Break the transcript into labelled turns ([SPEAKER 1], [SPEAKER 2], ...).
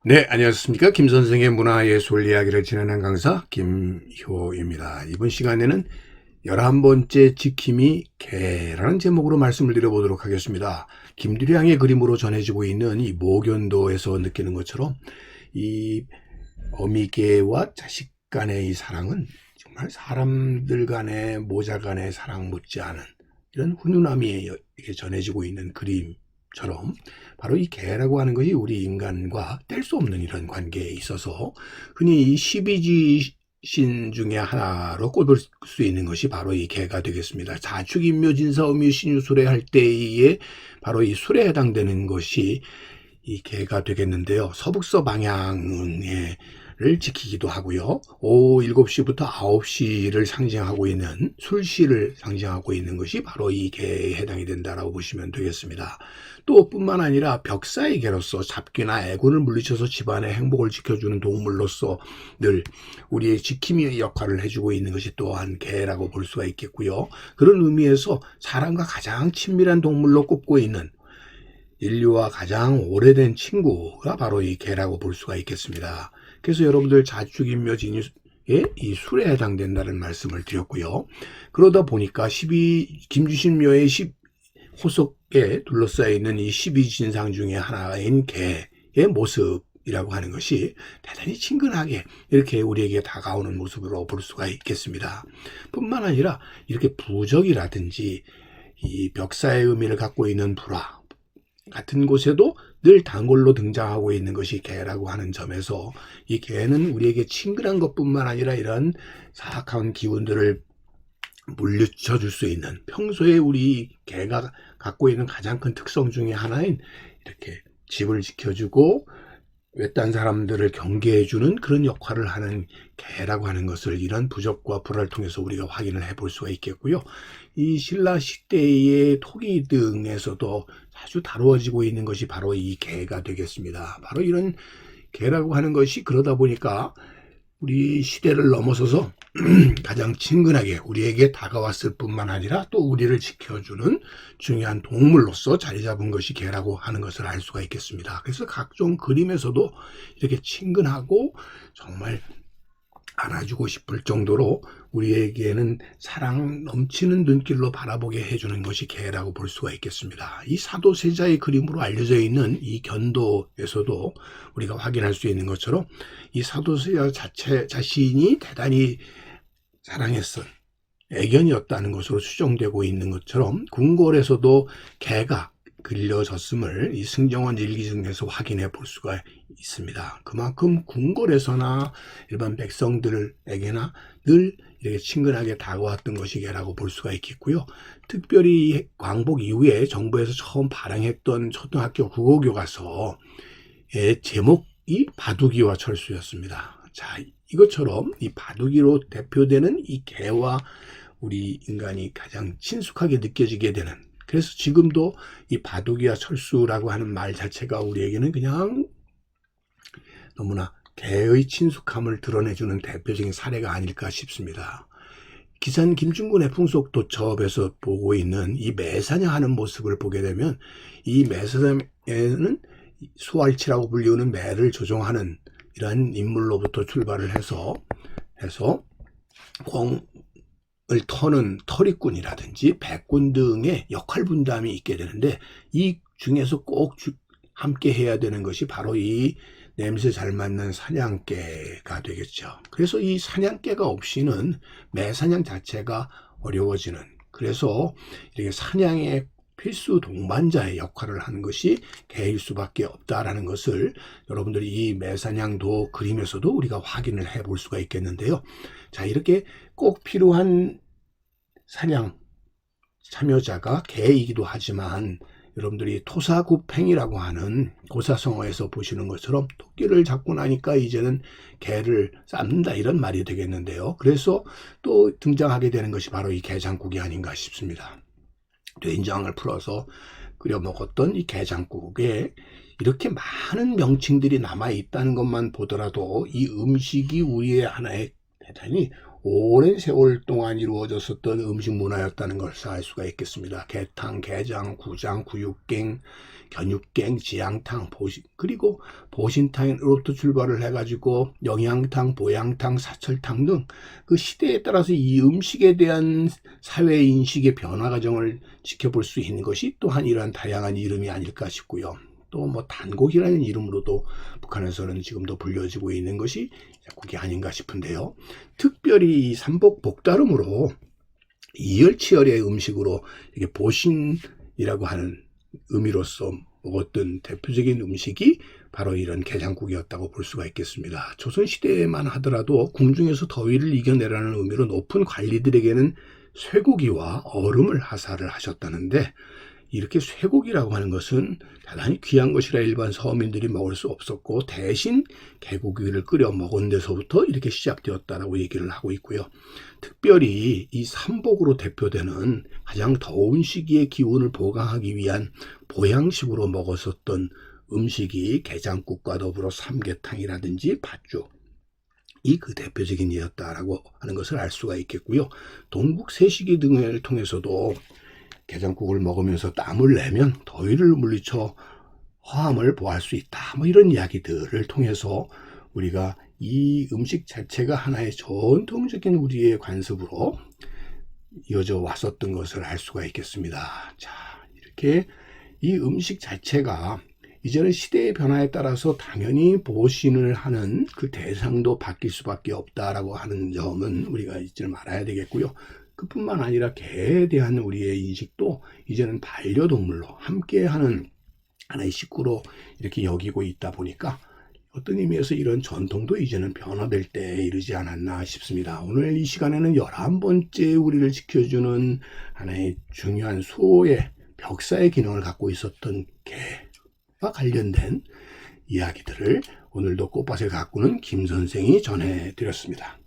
[SPEAKER 1] 네, 안녕하십니까. 김 선생의 문화예술 이야기를 진행하는 강사 김효입니다. 이번 시간에는 11번째 지킴이 개라는 제목으로 말씀을 드려보도록 하겠습니다. 김두량의 그림으로 전해지고 있는 이 모견도에서 느끼는 것처럼 이 어미개와 자식 간의 이 사랑은 정말 사람들 간의 모자 간의 사랑 못지않은 이런 훈훈함이 이렇게 전해지고 있는 그림처럼 바로 이 개라고 하는 것이 우리 인간과 뗄 수 없는 이런 관계에 있어서 흔히 이 12지신 중에 하나로 꼽을 수 있는 것이 바로 이 개가 되겠습니다. 자축, 인묘, 진사, 음유, 신유, 수레 할 때에 바로 이 수레에 해당되는 것이 이 개가 되겠는데요. 서북서 방향에 를 지키기도 하고요. 오후 7시부터 9시를 상징하고 있는 술시를 상징하고 있는 것이 바로 이 개에 해당이 된다라고 보시면 되겠습니다. 또 뿐만 아니라 벽사의 개로서 잡귀나 애군을 물리쳐서 집안의 행복을 지켜주는 동물로서 늘 우리의 지킴이의 역할을 해주고 있는 것이 또한 개라고 볼 수가 있겠고요. 그런 의미에서 사람과 가장 친밀한 동물로 꼽고 있는 인류와 가장 오래된 친구가 바로 이 개라고 볼 수가 있겠습니다. 그래서 여러분들 자축인묘 진유에 이 술에 해당된다는 말씀을 드렸고요. 그러다 보니까 김주신묘의 호석에 둘러싸여 있는 이 12진상 중에 하나인 개의 모습이라고 하는 것이 대단히 친근하게 이렇게 우리에게 다가오는 모습으로 볼 수가 있겠습니다. 뿐만 아니라 이렇게 부적이라든지 이 벽사의 의미를 갖고 있는 불화 같은 곳에도 늘 단골로 등장하고 있는 것이 개라고 하는 점에서 이 개는 우리에게 친근한 것뿐만 아니라 이런 사악한 기운들을 물리쳐 줄 수 있는 평소에 우리 개가 갖고 있는 가장 큰 특성 중에 하나인 이렇게 집을 지켜주고 외딴 사람들을 경계해주는 그런 역할을 하는 개라고 하는 것을 이런 부적과 불화를 통해서 우리가 확인을 해볼 수가 있겠고요. 이 신라 시대의 토기 등에서도 자주 다루어지고 있는 것이 바로 이 개가 되겠습니다. 바로 이런 개라고 하는 것이 그러다 보니까 우리 시대를 넘어서서 가장 친근하게 우리에게 다가왔을 뿐만 아니라 또 우리를 지켜주는 중요한 동물로서 자리 잡은 것이 개라고 하는 것을 알 수가 있겠습니다. 그래서 각종 그림에서도 이렇게 친근하고 정말 안아주고 싶을 정도로 우리에게는 사랑 넘치는 눈길로 바라보게 해주는 것이 개라고 볼 수가 있겠습니다. 이 사도세자의 그림으로 알려져 있는 이 견도에서도 우리가 확인할 수 있는 것처럼 이 사도세자 자신이 대단히 사랑했던 애견이었다는 것으로 추정되고 있는 것처럼 궁궐에서도 개가 그려졌음을 이 승정원 일기 중에서 확인해 볼 수가 있습니다. 그만큼 궁궐에서나 일반 백성들에게나 늘 이렇게 친근하게 다가왔던 것이 개라고 볼 수가 있겠고요. 특별히 광복 이후에 정부에서 처음 발행했던 초등학교 국어교과서의 제목이 바둑이와 철수였습니다. 자, 이것처럼 이 바둑이로 대표되는 이 개와 우리 인간이 가장 친숙하게 느껴지게 되는, 그래서 지금도 이 바둑이와 철수라고 하는 말 자체가 우리에게는 그냥 너무나 개의 친숙함을 드러내주는 대표적인 사례가 아닐까 싶습니다. 기산 김중군의 풍속도첩에서 보고 있는 이 매사냥하는 모습을 보게 되면 이 매사냥에는 수활치라고 불리우는 매를 조종하는 이러한 인물로부터 출발을 해서 공을 터는 터리꾼이라든지 백군 등의 역할 분담이 있게 되는데 이 중에서 꼭 함께 해야 되는 것이 바로 이 냄새 잘 맡는 사냥개가 되겠죠. 그래서 이 사냥개가 없이는 매사냥 자체가 어려워지는, 그래서 이렇게 사냥의 필수 동반자의 역할을 하는 것이 개일 수밖에 없다라는 것을 여러분들이 이 매사냥도 그림에서도 우리가 확인을 해볼 수가 있겠는데요. 자, 이렇게 꼭 필요한 사냥 참여자가 개이기도 하지만 여러분들이 토사구팽이라고 하는 고사성어에서 보시는 것처럼 토끼를 잡고 나니까 이제는 개를 삶는다 이런 말이 되겠는데요. 그래서 또 등장하게 되는 것이 바로 이 게장국이 아닌가 싶습니다. 된장을 풀어서 끓여 먹었던 이 게장국에 이렇게 많은 명칭들이 남아 있다는 것만 보더라도 이 음식이 우리의 하나의 대단히 오랜 세월 동안 이루어졌었던 음식 문화였다는 것을 알 수가 있겠습니다. 게탕, 게장, 구장, 구육갱, 견육갱, 지향탕, 그리고 보신탕으로부터 출발을 해가지고 영양탕, 보양탕, 사철탕 등 그 시대에 따라서 이 음식에 대한 사회 인식의 변화 과정을 지켜볼 수 있는 것이 또한 이러한 다양한 이름이 아닐까 싶고요. 또 뭐 단곡이라는 이름으로도 북한에서는 지금도 불려지고 있는 것이 그게 아닌가 싶은데요. 특별히 이 삼복 복다름으로 이열치열의 음식으로 이게 보신이라고 하는 의미로서 먹었던 대표적인 음식이 바로 이런 게장국이었다고 볼 수가 있겠습니다. 조선시대에만 하더라도 궁중에서 더위를 이겨내라는 의미로 높은 관리들에게는 쇠고기와 얼음을 하사를 하셨다는데, 이렇게 쇠고기라고 하는 것은 대단히 귀한 것이라 일반 서민들이 먹을 수 없었고, 대신 개고기를 끓여 먹은 데서부터 이렇게 시작되었다라고 얘기를 하고 있고요. 특별히 이 삼복으로 대표되는 가장 더운 시기의 기운을 보강하기 위한 보양식으로 먹었었던 음식이 게장국과 더불어 삼계탕이라든지 팥죽, 이 그 대표적인 예였다라고 하는 것을 알 수가 있겠고요. 동국 세시기 등을 통해서도 게장국을 먹으면서 땀을 내면 더위를 물리쳐 화암을 보할 수 있다, 뭐 이런 이야기들을 통해서 우리가 이 음식 자체가 하나의 전통적인 우리의 관습으로 이어져 왔었던 것을 알 수가 있겠습니다. 자, 이렇게 이 음식 자체가 이제는 시대의 변화에 따라서 당연히 보신을 하는 그 대상도 바뀔 수밖에 없다라고 하는 점은 우리가 잊지 말아야 되겠고요. 그뿐만 아니라 개에 대한 우리의 인식도 이제는 반려동물로 함께하는 하나의 식구로 이렇게 여기고 있다 보니까 어떤 의미에서 이런 전통도 이제는 변화될 때에 이르지 않았나 싶습니다. 오늘 이 시간에는 11번째 우리를 지켜주는 하나의 중요한 수호의 벽사의 기능을 갖고 있었던 개와 관련된 이야기들을 오늘도 꽃밭을 가꾸는 김 선생이 전해드렸습니다.